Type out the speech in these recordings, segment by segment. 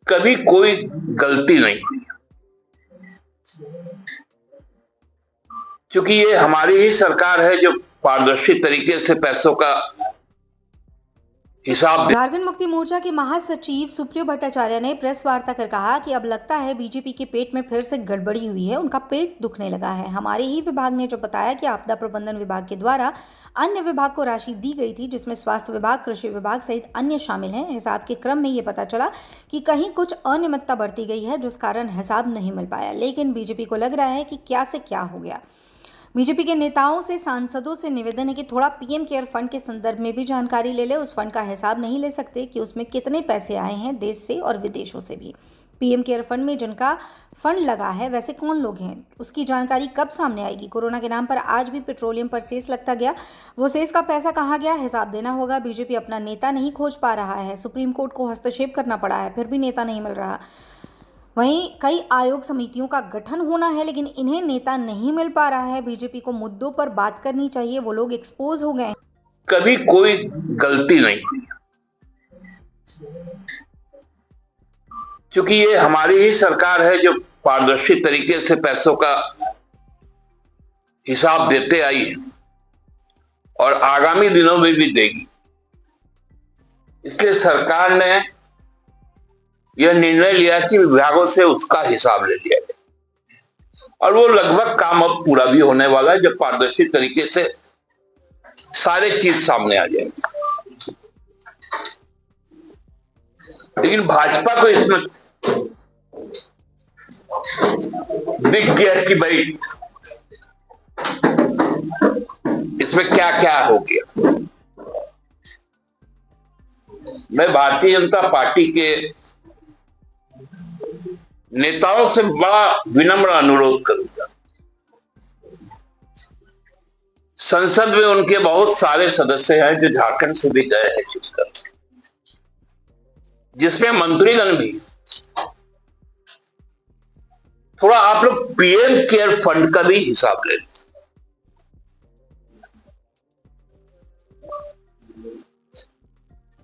कभी कोई गलती नहीं हुई, क्योंकि ये हमारी ही सरकार है जो पारदर्शी तरीके से पैसों का हिसाब दे। झारखंड मुक्ति मोर्चा के महासचिव सुप्रियो भट्टाचार्य ने प्रेस वार्ता कर कहा कि अब लगता है बीजेपी के पेट में फिर से गड़बड़ी हुई है, उनका पेट दुखने लगा है। हमारे ही विभाग ने जो बताया कि आपदा प्रबंधन विभाग के द्वारा अन्य विभाग को राशि दी गई थी, जिसमें स्वास्थ्य विभाग, कृषि विभाग सहित अन्य शामिल हैं। हिसाब के क्रम में ये पता चला कि कहीं कुछ अनियमितता बरती गई है, जिस कारण हिसाब नहीं मिल पाया। लेकिन बीजेपी को लग रहा है कि क्या से क्या हो गया। बीजेपी के नेताओं से, सांसदों से निवेदन है कि थोड़ा पीएम केयर फंड के संदर्भ में भी जानकारी ले ले। उस फंड का हिसाब नहीं ले सकते कि उसमें कितने पैसे आए हैं देश से और विदेशों से भी। पीएम केयर फंड में जिनका फंड लगा है वैसे कौन लोग हैं, उसकी जानकारी कब सामने आएगी। कोरोना के नाम पर आज भी पेट्रोलियम पर सेस लगता गया, वो सेस का पैसा कहाँ गया, हिसाब देना होगा। बीजेपी अपना नेता नहीं खोज पा रहा है, सुप्रीम कोर्ट को हस्तक्षेप करना पड़ा है, फिर भी नेता नहीं मिल रहा। वहीं कई आयोग समितियों का गठन होना है, लेकिन इन्हें नेता नहीं मिल पा रहा है। बीजेपी को मुद्दों पर बात करनी चाहिए, वो लोग एक्सपोज हो गए। कभी कोई गलती नहीं हुई, क्योंकि ये हमारी ही सरकार है जो पारदर्शी तरीके से पैसों का हिसाब देते आई है और आगामी दिनों में भी देगी। इसलिए सरकार ने यह निर्णय लिया कि विभागों से उसका हिसाब ले लिया जाए और वो लगभग काम अब पूरा भी होने वाला है, जब पारदर्शी तरीके से सारे चीज सामने आ जाएंगे। लेकिन भाजपा को इसमें दिख गया कि भाई इसमें क्या क्या हो गया। मैं भारतीय जनता पार्टी के नेताओं से बड़ा विनम्र अनुरोध करूंगा। संसद में उनके बहुत सारे सदस्य हैं जो झारखंड से भी गए हैं छत्तीसगढ़, जिसमें मंत्रीगण भी। थोड़ा आप लोग पीएम केयर फंड का भी हिसाब ले लें।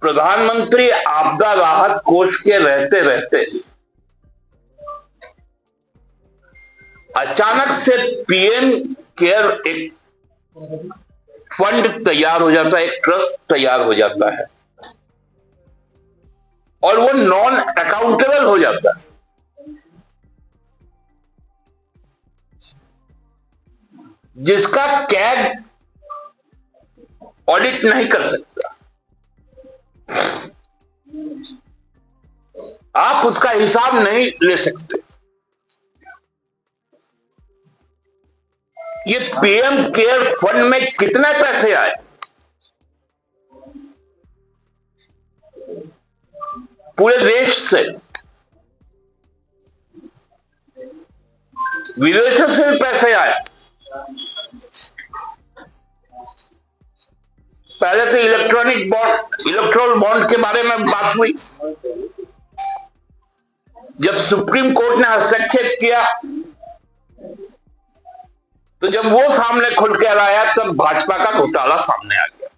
प्रधानमंत्री आपदा राहत कोष के रहते रहते अचानक से पीएम केयर एक फंड तैयार हो जाता है, एक ट्रस्ट तैयार हो जाता है और वो नॉन अकाउंटेबल हो जाता है, जिसका कैग ऑडिट नहीं कर सकता। आप उसका हिसाब नहीं ले सकते। ये पीएम केयर फंड में कितने पैसे आए, पूरे देश से, विदेशों से भी पैसे आए। पहले तो इलेक्ट्रोल बॉन्ड के बारे में बात हुई। जब सुप्रीम कोर्ट ने हस्तक्षेप किया तो जब वो सामने खुल कर आया तब भाजपा का घोटाला सामने आ गया।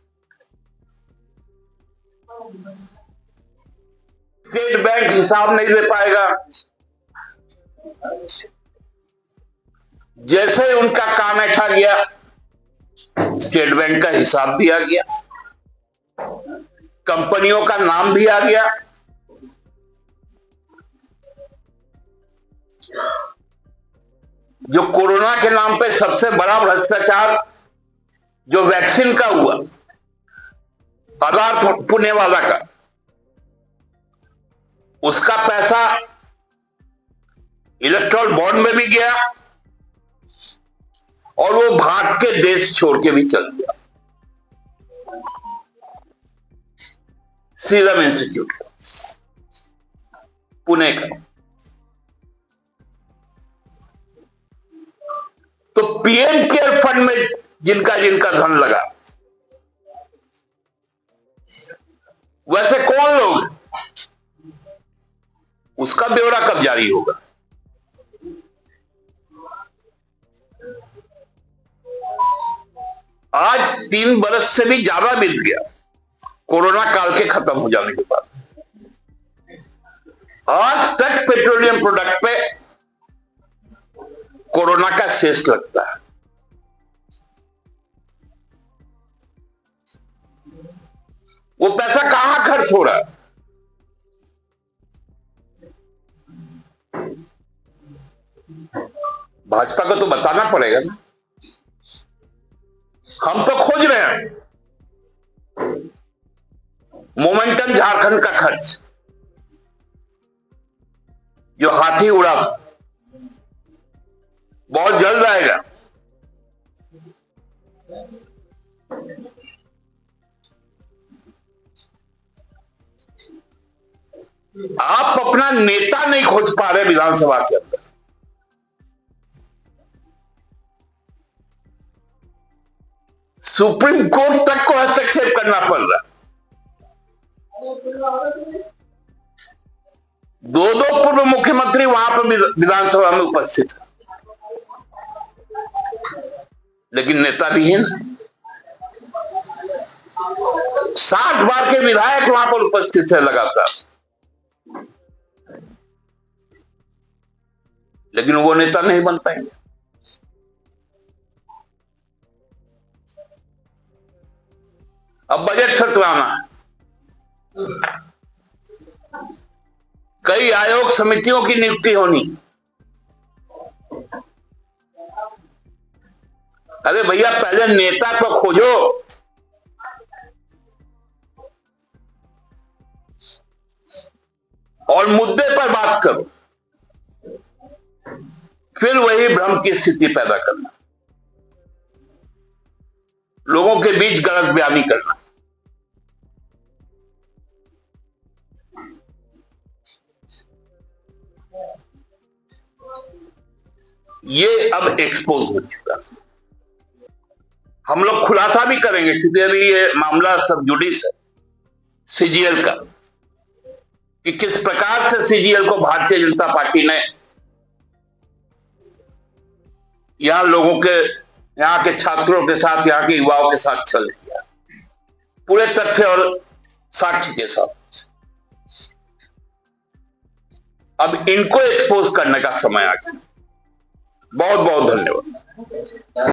स्टेट बैंक हिसाब नहीं दे पाएगा। जैसे ही उनका काम ऐठा गया, स्टेट बैंक का हिसाब भी आ गया, कंपनियों का नाम भी आ गया। जो कोरोना के नाम पे सबसे बड़ा भ्रष्टाचार जो वैक्सीन का हुआ, आधार पुण्यवाला का, उसका पैसा इलेक्ट्रोल बॉन्ड में भी गया और वो भाग के देश छोड़ के भी चल गया। सीरम इंस्टीट्यूट पुणे का। तो पीएम केयर फंड में जिनका जिनका धन लगा, वैसे कौन लोग, उसका ब्यौरा कब जारी होगा। आज 3 बरस से भी ज्यादा बीत गया कोरोना काल के खत्म हो जाने के बाद। आज तक पेट्रोलियम प्रोडक्ट पे कोरोना का सेस लगता है। वो पैसा कहां खर्च हो रहा है? भाजपा को तो बताना पड़ेगा ना। हम तो खोज रहे हैं मोमेंटम झारखंड का खर्च जो हाथी उड़ा था, बहुत जल्द आएगा। आप अपना नेता नहीं खोज पा रहे विधानसभा के अंदर। सुप्रीम कोर्ट तक को हस्तक्षेप करना पड़ रहा। दो पूर्व मुख्यमंत्री वहां पर विधानसभा में उपस्थित है, लेकिन नेता भी है ना। 60 बार के विधायक वहां पर उपस्थित है लगातार, लेकिन वो नेता नहीं बन पाएंगे। अब बजट सत्रवाना है, कई आयोग समितियों की नियुक्ति होनी। अरे भैया, पहले नेता तो खोजो, और मुद्दे पर बात करो, फिर वही भ्रम की स्थिति पैदा करना, लोगों के बीच गलत बयानी करना। ये अब एक्सपोज हो चुका। हम लोग खुलासा भी करेंगे, क्योंकि अभी ये मामला सब जुडिस है सीजीएल का, कि किस प्रकार से सीजीएल को भारतीय जनता पार्टी ने यहां लोगों के, यहां के छात्रों के साथ, यहां के युवाओं के साथ छल किया, पूरे तथ्य और साक्ष्य के साथ। अब इनको एक्सपोज करने का समय आ गया। बहुत बहुत धन्यवाद।